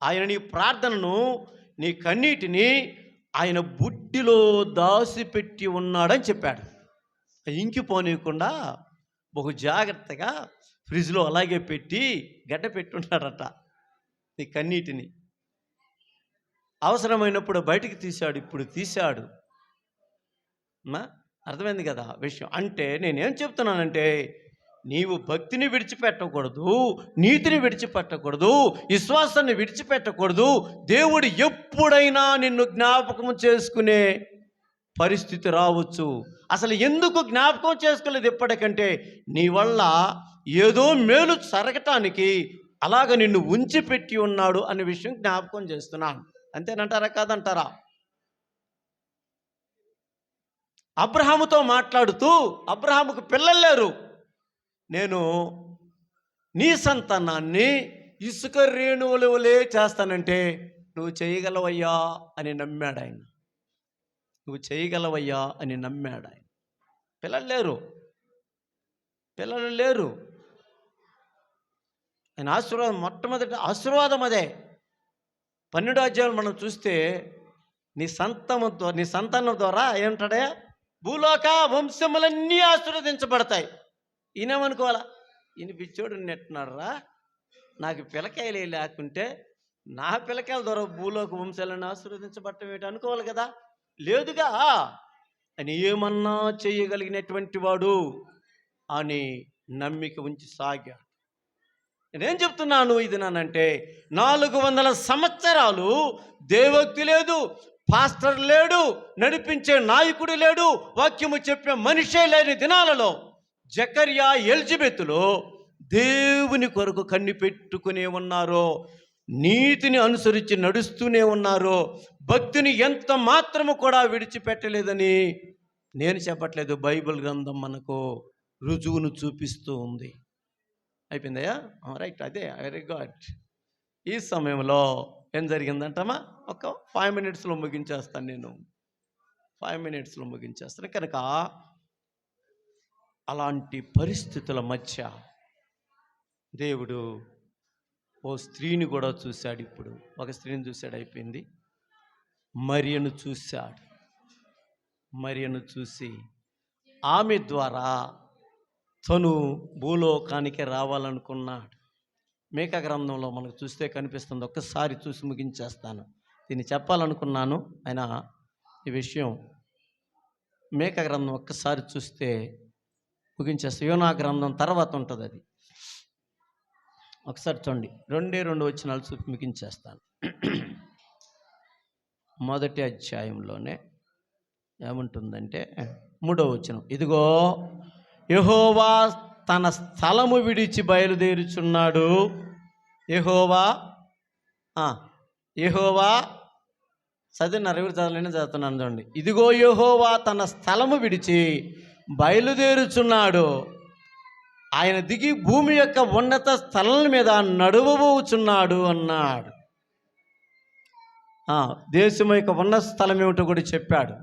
ఆయన నీ ప్రార్థనను, నీ కన్నీటిని ఆయన బుడ్డిలో దాచిపెట్టి ఉన్నాడని చెప్పాడు. ఇంకిపోనీయకుండా బహు జాగ్రత్తగా ఫ్రిడ్జ్లో అలాగే పెట్టి గడ్డ పెట్టున్నాడట నీ కన్నీటిని. అవసరమైనప్పుడు బయటికి తీశాడు, ఇప్పుడు తీశాడు. అర్థమైంది కదా విషయం. అంటే నేనేం చెప్తున్నానంటే, నీవు భక్తిని విడిచిపెట్టకూడదు, నీతిని విడిచిపెట్టకూడదు, విశ్వాసాన్ని విడిచిపెట్టకూడదు. దేవుడు ఎప్పుడైనా నిన్ను జ్ఞాపకం చేసుకునే పరిస్థితి రావచ్చు. అసలు ఎందుకు జ్ఞాపకం చేసుకోలేదు ఎప్పటికంటే, నీ వల్ల ఏదో మేలు జరగటానికి అలాగ నిన్ను ఉంచిపెట్టి ఉన్నాడు అనే విషయం జ్ఞాపకం చేస్తున్నాను. అంతేనంటారా కాదంటారా? అబ్రహాముతో మాట్లాడుతూ, అబ్రహాముకు పిల్లలు లేరు, నేను నీ సంతానాన్ని ఇసుక రేణువుల వలె చేస్తానంటే నువ్వు చేయగలవయ్యా అని నమ్మాడు ఆయన. నువ్వు చేయగలవయ్యా అని నమ్మాడు ఆయన. పిల్లలు లేరు. ఆయన ఆశీర్వాదం, మొట్టమొదటి ఆశీర్వాదం అదే. 12 అధ్యాయులు మనం చూస్తే నీ సంతానం ద్వారా ఏమంటాడే, భూలోక వంశములన్నీ ఆశీర్వదించబడతాయి. ఈయనేమనుకోవాలా, ఈయన పిచ్చోడు నెట్టున్నారా, నాకు పిల్లకాయలే లేకుంటే నా పిల్లకాయల ద్వారా భూలోక వంశాలను ఆశీర్వదించబడటం ఏంటి అనుకోవాలి కదా. లేదుగా, అని ఏమన్నా చేయగలిగినటువంటి వాడు అని నమ్మిక ఉంచి సాగాడు. నేనేం చెప్తున్నాను ఇది నానంటే, 400 సంవత్సరాలు దేవోక్తి లేదు, పాస్టర్ లేడు, నడిపించే నాయకుడు లేడు, వాక్యము చెప్పే మనిషే లేని దినాలలో జకర్యా ఎలిజబెతులో దేవుని కొరకు కన్ను పెట్టుకునే ఉన్నారో, నీతిని అనుసరించి నడుస్తూనే ఉన్నారో, భక్తిని ఎంత మాత్రము కూడా విడిచిపెట్టలేదని నేను చెప్పట్లేదు, బైబిల్ గ్రంథం మనకు రుజువును చూపిస్తూ ఉంది. అయిపోయిందయ్యా, రైట్, అదే, వెరీ గుడ్. ఈ సమయంలో ఏం జరిగిందంటమ్మా, ఒక 5 minutesలో ముగించేస్తాను నేను, 5 minutesలో ముగించేస్తాను. కనుక అలాంటి పరిస్థితుల మధ్య దేవుడు ఓ స్త్రీని కూడా చూశాడు. ఇప్పుడు ఒక స్త్రీని చూశాడు, అయిపోయింది. మరియను చూశాడు. మరియను చూసి ఆమె ద్వారా తను భూలోకానికి రావాలనుకున్నాడు. మీకా గ్రంథంలో మనకు చూస్తే కనిపిస్తుంది. ఒక్కసారి చూసి ముగించేస్తాను. దీన్ని చెప్పాలనుకున్నాను, అయినా ఈ విషయం మీకా గ్రంథం ఒక్కసారి చూస్తే ముగించేస్తాను. యోనా గ్రంథం తర్వాత ఉంటుంది అది. ఒకసారి చూడండి, 2 వచనాలు చూసి ముగించేస్తాను. 1వ అధ్యాయంలోనే ఏముంటుందంటే 3వ వచనం, ఇదిగో యెహోవా తన స్థలము విడిచి బయలుదేరుచున్నాడు. యెహోవా చదివిన ఎవరు చదవలేని చదువుతున్నాను చూడండి. ఇదిగో యెహోవా తన స్థలము విడిచి బయలుదేరుచున్నాడు, ఆయన దిగి భూమి యొక్క ఉన్నత స్థలం మీద నడువబోచున్నాడు అన్నాడు. దేశం యొక్క ఉన్నత స్థలం ఏమిటో కూడా చెప్పాడు.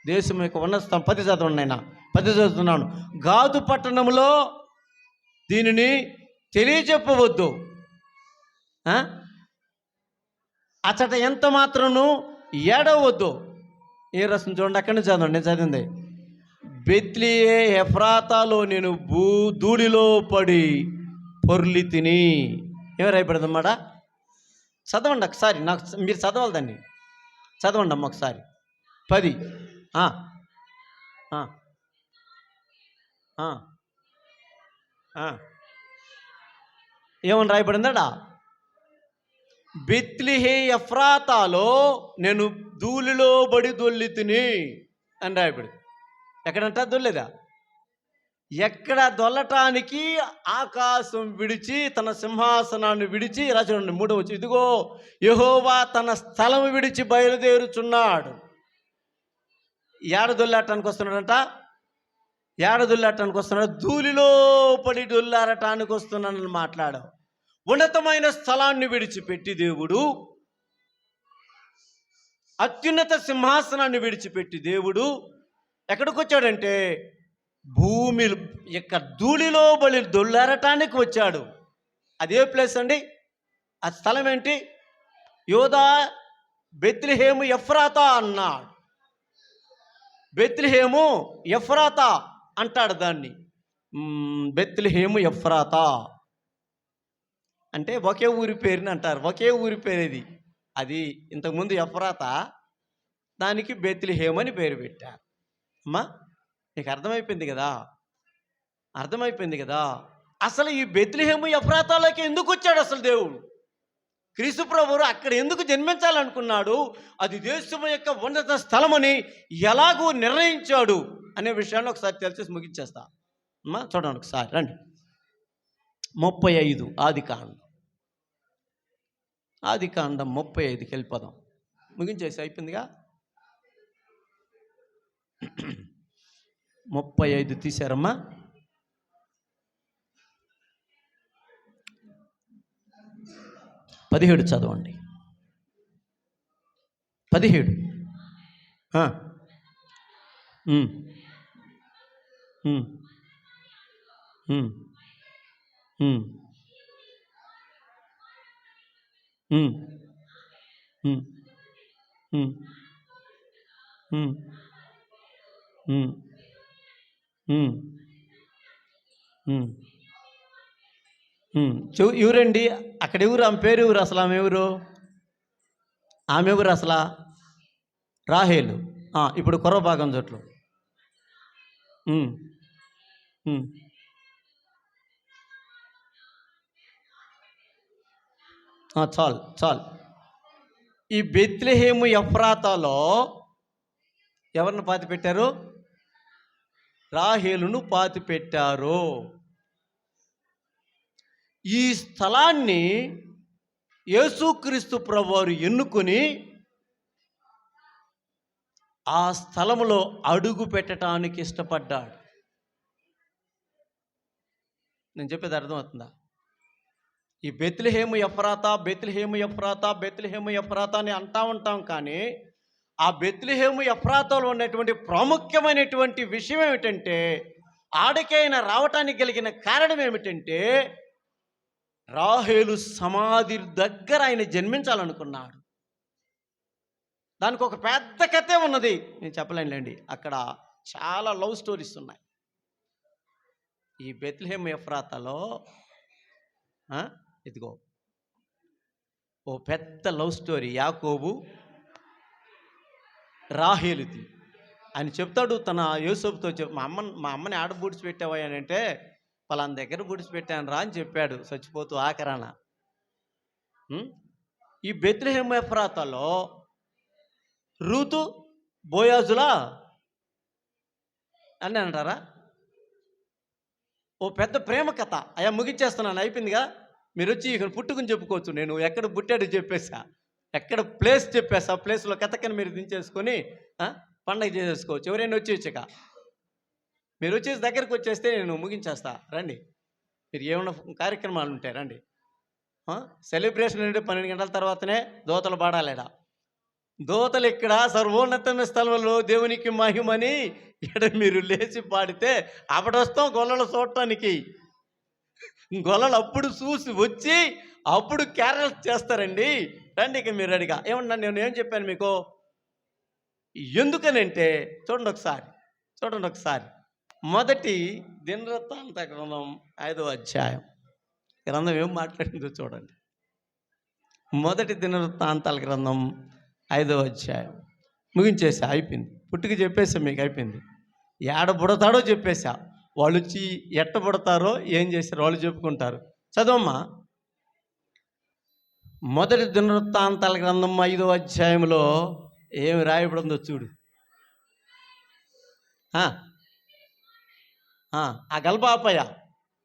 దేశం యొక్క ఉన్నత స్థలం 10 చదవండి. అయినా 10 చదువుతున్నాను. గాదు పట్టణంలో దీనిని తెలియజెప్పవద్దు, అచ్చట ఎంత మాత్రము ఏడవద్దు. ఏ రసం చూడండి, అక్కడి నుంచి చదవండి, నేను చదివింది. బెత్లియే ఎఫ్రాతాలో నేను ధూళిలో పడి పొర్లి తిని. ఏమి రాయబడదన్నమాట, చదవండి ఒకసారి, నాకు మీరు చదవాలి దాన్ని, చదవండి అమ్మ ఒకసారి. 10 ఏమని రాయబడిందా, బెత్లిహే ఎఫ్రాతాలో నేను ధూళిలో పడి దొల్లి తిని అని రాయబడి. ఎక్కడంట దొల్లేదా, ఎక్కడ దొల్లటానికి ఆకాశం విడిచి తన సింహాసనాన్ని విడిచి రాజు 3వ, ఇదిగో యెహోవా తన స్థలం విడిచి బయలుదేరుచున్నాడు. ఏడ దొల్లాటానికి వస్తున్నాడంట, ఏడ దొల్లాటానికి వస్తున్నాడు, ధూళిలో పడి దొల్లారటానికి వస్తున్నానని మాట్లాడావు. ఉన్నతమైన స్థలాన్ని విడిచిపెట్టి దేవుడు, అత్యున్నత సింహాసనాన్ని విడిచిపెట్టి దేవుడు ఎక్కడికి వచ్చాడంటే భూమి యొక్క ధూళిలో బలి దొల్లారటానికి వచ్చాడు. అదే ప్లేస్ అండి, ఆ స్థలం ఏంటి, యోదా బెత్లెహేము ఎఫ్రాతా అన్నాడు. బెత్లెహేము ఎఫ్రాతా అంటాడు దాన్ని. బెత్లెహేము ఎఫ్రాతా అంటే ఒకే ఊరి పేరుని అంటారు, ఒకే ఊరి పేరు ఇది. అది ఇంతకుముందు ఎఫ్రాతా, దానికి బెత్లెహేము అని పేరు పెట్టారు. అమ్మా నీకు అర్థమైపోయింది కదా, అసలు ఈ బెత్లెహేము ఎఫ్రాతాలోకి ఎందుకు వచ్చాడు అసలు దేవుడు? క్రీస్తు ప్రభువు అక్కడ ఎందుకు జన్మించాలనుకున్నాడు? అది దేశం యొక్క ఉన్నత స్థలమని ఎలాగూ నిర్ణయించాడు అనే విషయాన్ని ఒకసారి తెలిసి ముగించేస్తా. అమ్మా చూడండి ఒకసారి రండి. 35 ఆదికాండం 35కి వెళ్ళిపోదాం. ముగించేసి అయిపోయిందిగా. 35 తీశారమ్మా. 17 చదవండి. 17 ఉమ్, ఉమ్, ఉమ్, ఉమ్, ఉమ్, ఉమ్, ఉమ్, ఉమ్, ఉమ్, ఉమ్, ఉమ్, ఎవరండి అక్కడ? ఎవరు ఆమె పేరు? ఎవరు అసలు? ఆమె ఎవరు? ఆమె ఎవరు అసలు? రాహేలు. ఇప్పుడు కొరవ భాగం చోట్లు. ఉమ్, ఉమ్. చాలు చాలు. ఈ బెత్లెహేము ఎఫ్రాతాలో ఎవరిని పాతి పెట్టారు? రాహేలును పాతి పెట్టారు. ఈ స్థలాన్ని యేసుక్రీస్తు ప్రభువారు ఎన్నుకొని ఆ స్థలములో అడుగు పెట్టడానికి ఇష్టపడ్డాడు. నేను చెప్పేది అర్థమవుతుందా? ఈ బెత్లెహేము ఎఫ్రాతా, బెత్లెహేము ఎఫ్రాతా, బెత్లెహేము ఎఫ్రాతా అని అంటా ఉంటాం, కానీ ఆ బెత్లెహేము ఎఫ్రాతాలో ఉన్నటువంటి ప్రాముఖ్యమైనటువంటి విషయం ఏమిటంటే, ఆడికైనా రావటానికి కలిగిన కారణం ఏమిటంటే, రాహేలు సమాధి దగ్గర ఆయన జన్మించాలనుకున్నాడు. దానికి ఒక పెద్ద కథే ఉన్నది, నేను చెప్పలేనులేండి. అక్కడ చాలా లవ్ స్టోరీస్ ఉన్నాయి. ఈ బెత్లెహేము ఎఫ్రాతాలో ఇదిగో ఓ పెద్ద లవ్ స్టోరీ, యాకోబు రాహేలుది. ఆయన చెప్తాడు తన యోసేపుతో, మా అమ్మని ఆడ బూడ్చి పెట్టావా అని అంటే, పలానా దగ్గర బూడ్చి పెట్టాను రా అని చెప్పాడు చచ్చిపోతూ ఆఖరాన. ఈ బెత్లెహేము ఎఫ్రాతాలో రూతు బోయాజులా అని అంటారా? ఓ పెద్ద ప్రేమ కథ. అయ్యా ముగించేస్తున్నాను, అయిపోయిందిగా. మీరు వచ్చి ఇక్కడ పుట్టుకుని చెప్పుకోవచ్చు. నేను ఎక్కడ పుట్టాడో చెప్పేసా, ఎక్కడ ప్లేస్ చెప్పేసా, ప్లేస్లో కథకని మీరు దించేసుకొని పండగ చేసేసుకోవచ్చు. ఎవరైనా వచ్చేయచ్చాక మీరు వచ్చేసి దగ్గరికి వచ్చేస్తే నేను ముగించేస్తా. రండి, మీరు ఏమైనా కార్యక్రమాలు ఉంటాయి రండి. సెలబ్రేషన్ అంటే 12 గంటల తర్వాతనే దోతలు పాడాలేడా? దోతలు ఇక్కడ సర్వోన్నతమైన స్థలంలో దేవునికి మహిమని ఇక్కడ మీరు లేచి పాడితే అప్పుడొస్తాం గొల్లలు చూడటానికి. గొల్లలు అప్పుడు చూసి వచ్చి అప్పుడు క్యారల్స్ చేస్తారండి. రండి ఇక మీరు అడిగా. ఏమన్నా నేను ఏం చెప్పాను మీకు? ఎందుకనంటే చూడండి ఒకసారి మొదటి దినవృత్తాంత గ్రంథం 5వ అధ్యాయం. గ్రంథం ఏం మాట్లాడిందో చూడండి. మొదటి దినవృత్తాంతాల గ్రంథం 5వ అధ్యాయం ముగించేసా, అయిపోయింది. పుట్టుక చెప్పేసా మీకు, అయిపోయింది. ఏడ పుడతాడో చెప్పేసా. వాళ్ళు వచ్చి ఎట్ట పుడతారో ఏం చేశారో వాళ్ళు చెప్పుకుంటారు. చదవమ్మా. మొదటి దినవృత్తాంతాల గ్రంథం 5వ అధ్యాయంలో ఏమి రాయబడిందో చూడు. ఆ గల్బాపయ్య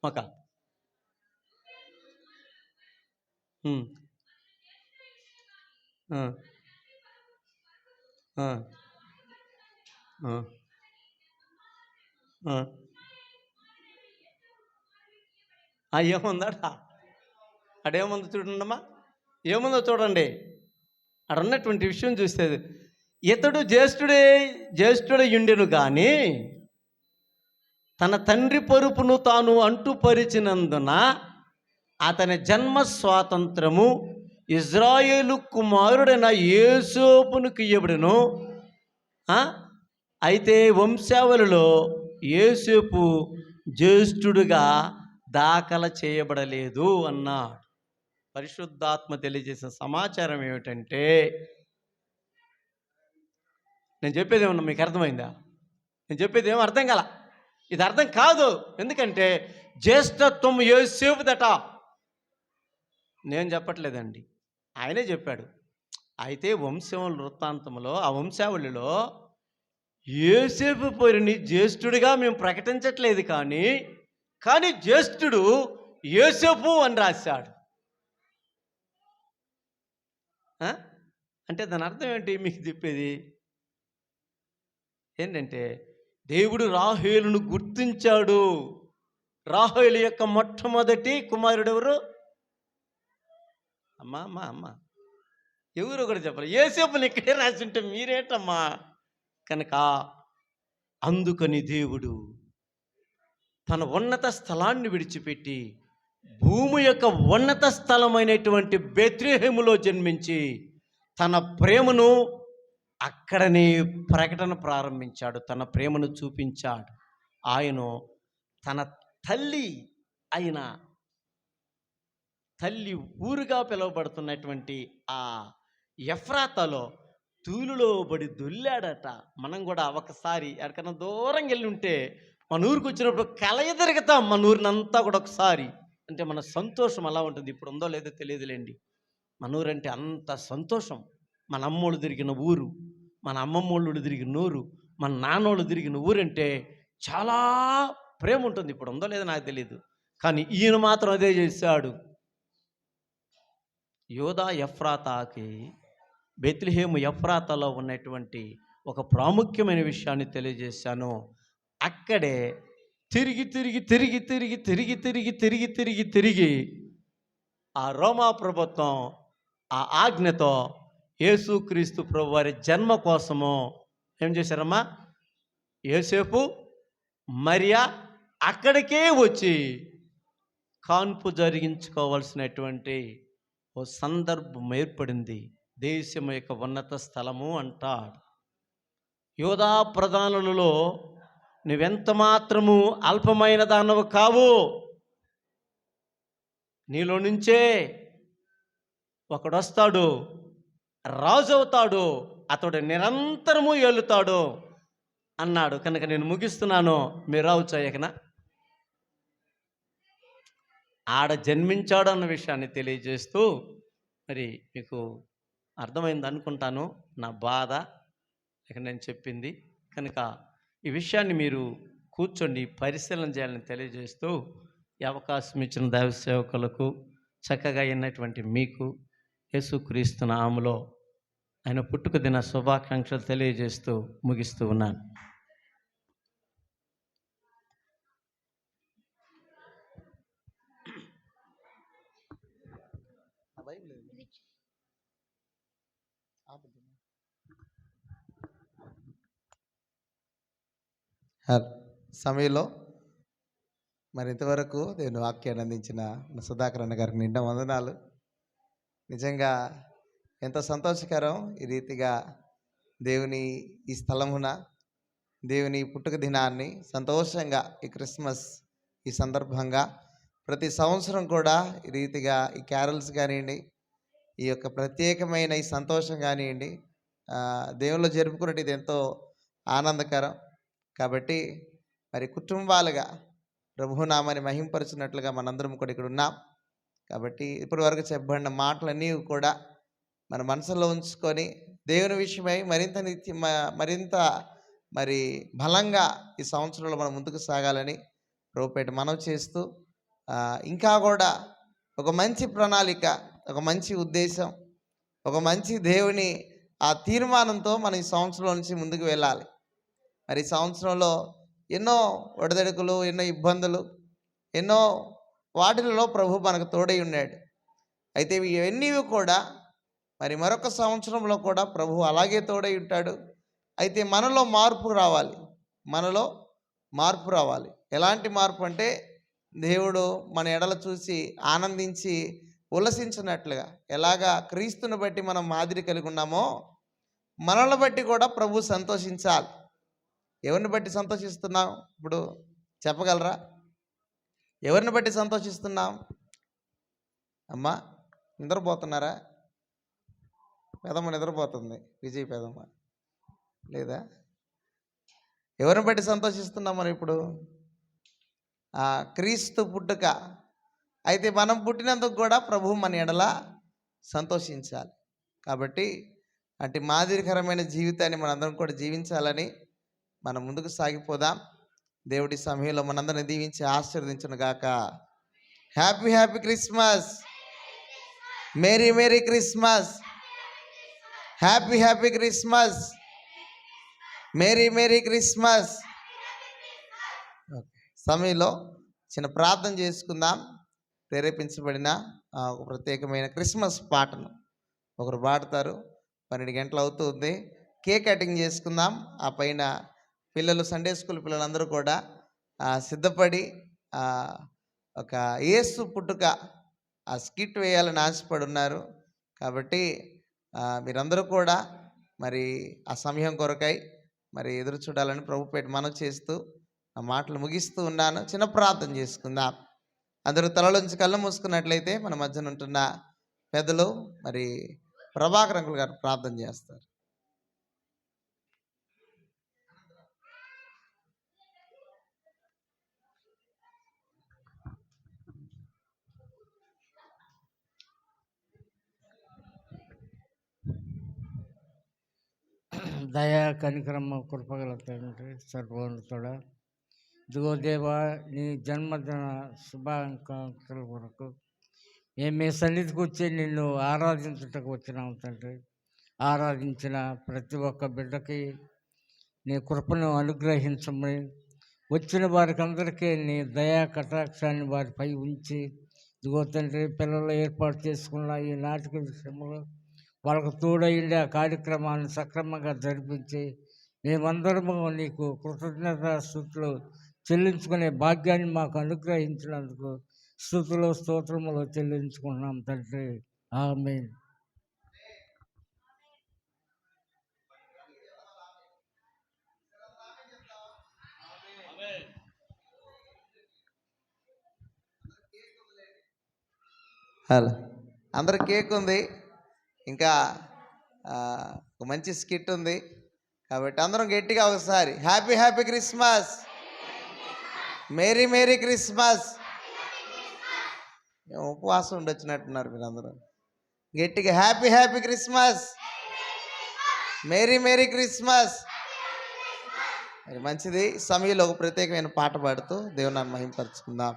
ఒక ఏముందట? అడేముందో చూడండమ్మా, ఏముందో చూడండి. అక్కడ ఉన్నటువంటి విషయం చూస్తే, ఇతడు జ్యేష్ఠుడే యుండెను కానీ తన తండ్రి పరుపును తాను అంటుపరిచినందున అతని జన్మ స్వాతంత్రము ఇజ్రాయేలు కుమారుడైన యోసేపునకు ఇయ్యబడెను. అయితే వంశావళిలో యోసేపు జ్యేష్ఠుడుగా దాఖలు చేయబడలేదు అన్నాడు. పరిశుద్ధాత్మ తెలియజేసిన సమాచారం ఏమిటంటే, నేను చెప్పేది ఏమన్నా మీకు అర్థమైందా? నేను చెప్పేది ఏమో అర్థం కాల. ఇది అర్థం కాదు. ఎందుకంటే జ్యేష్ఠత్వం యోసేపుదట, నేను చెప్పట్లేదండి, ఆయనే చెప్పాడు. అయితే వృత్తాంతంలో ఆ వంశావళిలో యోసేపు పేరుని జ్యేష్ఠుడిగా మేము ప్రకటించట్లేదు, కానీ జ్యేష్ఠుడు యోసేపు అని రాశాడు. అంటే దాని అర్థం ఏంటి మీకు చెప్పేది ఏంటంటే, దేవుడు రాహేలును గుర్తించాడు. రాహేలు యొక్క మొట్టమొదటి కుమారుడు ఎవరు? అమ్మా ఎవరు కూడా చెప్పాలి. యోసేపుని ఇక్కడే రాసి ఉంటే మీరేంటమ్మా? కనుక అందుకని దేవుడు తన ఉన్నత స్థలాన్ని విడిచిపెట్టి భూమి యొక్క ఉన్నత స్థలమైనటువంటి బెత్లెహేములో జన్మించి తన ప్రేమను అక్కడనే ప్రకటన ప్రారంభించాడు. తన ప్రేమను చూపించాడు. ఆయన తన తల్లి అయిన తల్లి ఊరుగా పిలువబడుతున్నటువంటి ఆ ఎఫ్రాతాలో తూలులో పడి దొల్లాడట. మనం కూడా ఒకసారి ఎక్కడికన్నా దూరం వెళ్ళి ఉంటే మన ఊరికి వచ్చినప్పుడు కలయదెరుగుతాం మన ఊరినంతా కూడా ఒకసారి. అంటే మన సంతోషం అలా ఉంటుంది. ఇప్పుడు ఉందో లేదో తెలియదులేండి. మన ఊరంటే అంత సంతోషం. మన అమ్మోళ్ళు తిరిగిన ఊరు, మన అమ్మమ్మోళ్ళు తిరిగిన ఊరు, మన నాన్నోళ్ళు తిరిగిన ఊరంటే చాలా ప్రేమ ఉంటుంది. ఇప్పుడు ఉందో లేదో నాకు తెలియదు, కానీ ఈయన మాత్రం అదే చేశాడు. యోధా ఎఫ్రాతాకి బెత్లెహేము ఎఫ్రాతాలో ఉన్నటువంటి ఒక ప్రాముఖ్యమైన విషయాన్ని తెలియజేశాను. అక్కడే తిరిగి తిరిగి తిరిగి తిరిగి తిరిగి తిరిగి తిరిగి తిరిగి తిరిగి ఆ రోమా ప్రభుత్వం ఆ ఆజ్ఞతో యేసుక్రీస్తు ప్రభు వారి జన్మ కోసము ఏం చేశారమ్మా? యోసేపు మరియా అక్కడికే వచ్చి కాన్పు జరిగించుకోవాల్సినటువంటి ఓ సందర్భం ఏర్పడింది. దేశం యొక్క ఉన్నత స్థలము అంటాడు. యోధా ప్రధానులలో నువ్వెంత మాత్రము అల్పమైన దానవు కావు. నీలో నుంచే ఒకడొస్తాడు, రాజు అవుతాడు, అతడు నిరంతరము ఏలుతాడు అన్నాడు. కనుక నేను ముగిస్తున్నాను. మీరు రావు చేయకనా ఆడ జన్మించాడు అన్న విషయాన్ని తెలియజేస్తూ, మరి మీకు అర్థమైంది అనుకుంటాను నా బాధ ఇక నేను చెప్పింది. కనుక ఈ విషయాన్ని మీరు కూర్చోండి, పరిశీలన చేయాలని తెలియజేస్తూ, ఈ అవకాశం ఇచ్చిన దైవ సేవకులకు, చక్కగా అయినటువంటి మీకు యేసుక్రీస్తు నామములో ఆయన పుట్టుక దిన శుభాకాంక్షలు తెలియజేస్తూ ముగిస్తూ ఉన్నాను. సమయంలో మరి ఇంతవరకు నేను వాక్యాన్ని అందించిన సుధాకర్ అన్న గారికి నిండా వందనాలు. నిజంగా ఎంతో సంతోషకరం ఈ రీతిగా దేవుని ఈ స్థలమున దేవుని పుట్టుక దినాన్ని సంతోషంగా ఈ క్రిస్మస్ ఈ సందర్భంగా ప్రతి సంవత్సరం కూడా ఈ రీతిగా ఈ క్యారల్స్ కానివ్వండి, ఈ యొక్క ప్రత్యేకమైన ఈ సంతోషం కానివ్వండి, దేవుళ్ళు జరుపుకున్నట్టు ఇది ఎంతో ఆనందకరం. కాబట్టి మరి కుటుంబాలుగా ప్రభునామాన్ని మహింపరచినట్లుగా మనందరం కూడా ఇక్కడ ఉన్నాం. కాబట్టి ఇప్పటి వరకు చెప్పబడిన మాటలన్నీ కూడా మన మనసులో ఉంచుకొని దేవుని విషయమై మరింత మరి బలంగా ఈ సంవత్సరంలో మనం ముందుకు సాగాలని రూపేట మనవి చేస్తూ, ఇంకా కూడా ఒక మంచి ప్రణాళిక, ఒక మంచి ఉద్దేశం, ఒక మంచి దేవుని ఆ తీర్మానంతో మనం ఈ సంవత్సరం నుంచి ముందుకు వెళ్ళాలి. మరి ఈ సంవత్సరంలో ఎన్నో ఒడిదడుకులు, ఎన్నో ఇబ్బందులు, ఎన్నో వాటిలలో ప్రభు మనకు తోడై ఉన్నాడు. అయితే ఇవన్నీ కూడా మరి మరొక సంవత్సరంలో కూడా ప్రభు అలాగే తోడై ఉంటాడు. అయితే మనలో మార్పు రావాలి. మనలో మార్పు రావాలి. ఎలాంటి మార్పు అంటే, దేవుడు మన ఎడల చూసి ఆనందించి ఉల్లసించినట్లుగా, ఎలాగా క్రీస్తుని బట్టి మనం మాదిరి కలిగి ఉన్నామో మనల్ని బట్టి కూడా ప్రభు సంతోషించాలి. ఎవరిని బట్టి సంతోషిస్తున్నాం? ఇప్పుడు చెప్పగలరా? ఎవరిని బట్టి సంతోషిస్తున్నాం? అమ్మా నిద్రపోతున్నారా? పెదమ్మ నిద్రపోతుంది. విజయ్ పెదమ్మ లేదా? ఎవరిని బట్టి సంతోషిస్తున్నాం మరి ఇప్పుడు? క్రీస్తు పుట్టుక. అయితే మనం పుట్టినందుకు కూడా ప్రభు మన ఎడల సంతోషించాలి. కాబట్టి అటు మాదిరికరమైన జీవితాన్ని మనందరం కూడా జీవించాలని మనం ముందుకు సాగిపోదాం. దేవుడి సమయంలో మనందరిని దీవించి ఆశీర్వదించును గాక. Happy happy Christmas, merry merry Christmas, happy happy Christmas, merry merry Christmas. సమయంలో చిన్న ప్రార్థన చేసుకుందాం. ప్రేరేపించబడిన ఒక ప్రత్యేకమైన క్రిస్మస్ పాటను ఒకరు పాడతారు. 12 గంటలు అవుతుంది. కేక్ కటింగ్ చేసుకుందాం. ఆ పైన పిల్లలు సండే స్కూల్ పిల్లలందరూ కూడా సిద్ధపడి ఆ, ఒక యేసు పుట్టుక ఆ స్కిట్ వేయాలని ఆశపడి ఉన్నారు. కాబట్టి మీరందరూ కూడా మరి ఆ సమయం కొరకై మరి ఎదురు చూడాలని ప్రభుపేట మనవి చేస్తూ ఆ మాటలు ముగిస్తూ ఉన్నాను. చిన్న ప్రార్థన చేసుకుందాం. అందరూ తలలోంచి కళ్ళు మూసుకున్నట్లయితే మన మధ్యన ఉంటున్న పెద్దలు మరి ప్రభాకర్ అంకుల్ గారు ప్రార్థన చేస్తారు. దయా కనికరమ్మ కృపగల తండ్రి సర్వోన్నతుడా, ఇదిగో దేవా, నీ జన్మదిన శుభాకాంక్షల కొరకు మేము మీ సన్నిధికి వచ్చి నిన్ను ఆరాధించుటకు వచ్చినాం తండ్రి. ఆరాధించిన ప్రతి ఒక్క బిడ్డకి నీ కృపను అనుగ్రహించమని, వచ్చిన వారికి అందరికీ నీ దయా కటాక్షాన్ని వారిపై ఉంచి, ఇదిగో తండ్రి, పిల్లలు ఏర్పాటు చేసుకున్న ఈ నాటక విషయంలో వాళ్ళకు తోడైండి ఆ కార్యక్రమాన్ని సక్రమంగా జరిపించి మేమందరము నీకు కృతజ్ఞత స్తుతులు చెల్లించుకునే భాగ్యాన్ని మాకు అనుగ్రహించినందుకు స్తుతులు స్తోత్రములు చెల్లించుకుంటున్నాం తండ్రి. ఆమేన్. హలో, అందరు కేక్ ఉంది, ఇంకా ఒక మంచి స్కిట్ ఉంది. కాబట్టి అందరం గట్టిగా ఒకసారి happy happy Christmas, merry merry Christmas. ఉపవాసం ఉండొచ్చినట్టున్నారు మీరు అందరూ. గట్టిగా happy happy Christmas, merry merry Christmas. మరి మంచిది. సమయంలో ఒక ప్రత్యేకమైన పాట పాడుతూ దేవుని మహిమపరుచుకుందాం.